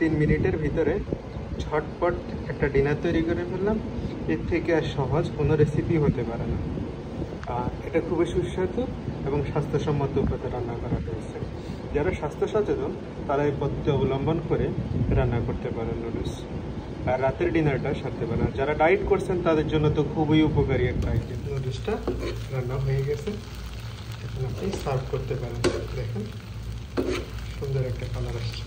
3 মিনিটের ভিতরে ঝটপট একটা ডিনার তৈরি করে ফেললাম। এর থেকে আর সহজ কোনো রেসিপি হতে পারে না। এটা খুবই সুস্বাদু এবং স্বাস্থ্যসম্মত উপায়ে রান্না করা হয়েছে। যারা স্বাস্থ্য সচেতন তারা এই পদ্ধতি অবলম্বন করে রান্না করতে পারেন নুডলস, আর রাতের ডিনারটা সারতে পারেন। যারা ডায়েট করছেন তাদের জন্য তো খুবই উপকারী একটা আইটেম। নুডলসটা রান্না হয়ে গেছে, এখন আপনি সার্ভ করতে পারেন। দেখেন সুন্দর একটা কালার আসছে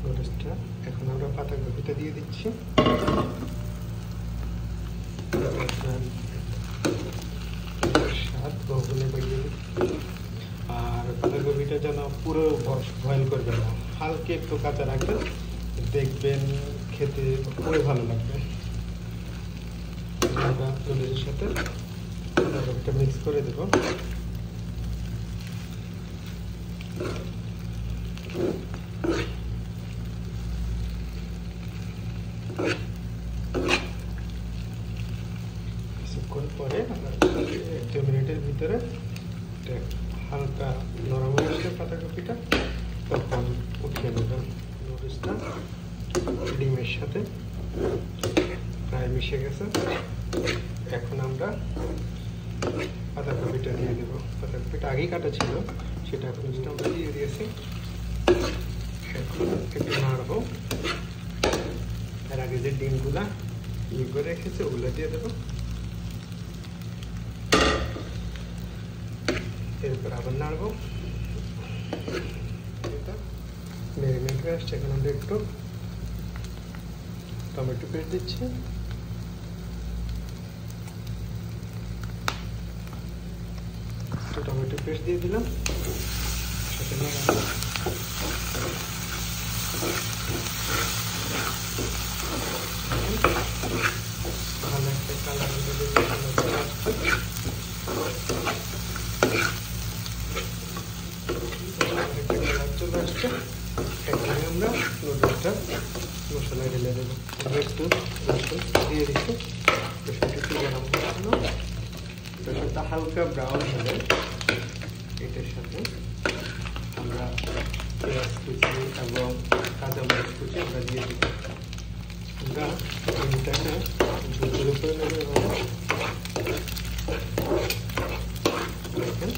নুডলসটা। এখন আমরা পাতাকপিটা দিয়ে দিচ্ছি। স্বাদ বহুগুণে বাড়িয়ে দিচ্ছি। আর পাতাকপিটা যেন পুরো বয়েল করবেন না, হালকা একটু কাঁচা রাখবেন, দেখবেন খেতে খুবই ভালো লাগবে। আমরা নুডলসের সাথে পাতাকপিটা মিক্স করে দেব। কিছুক্ষণ পরে 1-2 মিনিটের ভিতরে হালকা নরম হয়ে আসলে পাতাকপিটা, তখন উঠিয়ে নেবেন। নুডলসটা ডিমের সাথে প্রায় মিশে গেছে। এখন আমরা পাতাকপিটা দিয়ে দেবো। পাতাকপিটা আগেই কাটা ছিল, সেটা এখন আমরা দিয়ে দিয়েছি। এখন একটু নাড়বো। এর আগে যে ডিমগুলা করে রেখেছে ওগুলো দিয়ে দেবো। এরপর আবার নাড়বো। ম্যারিনেট হয়ে আসছে। এখন আমরা একটু টমেটো পেস্ট দিচ্ছি। টমেটো পেস্ট দিয়ে দিলাম, সাথে নাড়াবো। ভালো একটা কালার চলে আসছে। এখানে আমরা নুডলসটা মশলা ঢেলে দেবো। একটু রসুন দিয়ে দিচ্ছি। রসুনটা একটু গরম করানো, রসুনটা হালকা ব্রাউন হলে এটার সাথে আমরা পেঁয়াজ কুচি এবং কাঁচামরিচ কুচি আমরা দিয়ে দিই। আমরা ডিমটাকে ঝুলঝুল করে নেব। দেখেন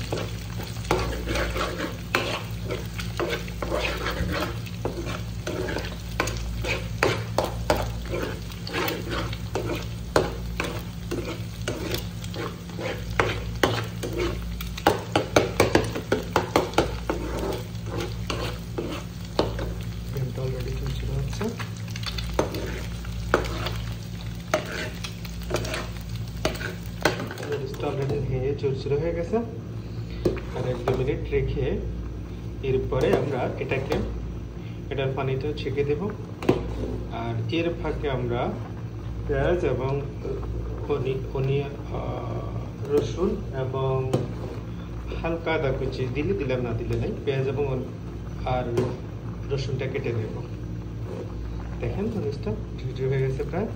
অলরেডি ঝুলঝুল হচ্ছে। অলরেডি ভেঙে ঝুরঝুরে হয়ে গেছে। আর 1-2 মিনিট রেখে এরপরে আমরা এটার পানিটা ছেঁকে দেব। আর এর ফাঁকে আমরা পেঁয়াজ এবং রসুন এবং হালকা আদা কুচি দিলাম, না দিলে নাই। পেঁয়াজ এবং আর রসুনটা কেটে দেব। দেখেন নুডলসটা ঝুরঝুরে হয়ে গেছে প্রায়।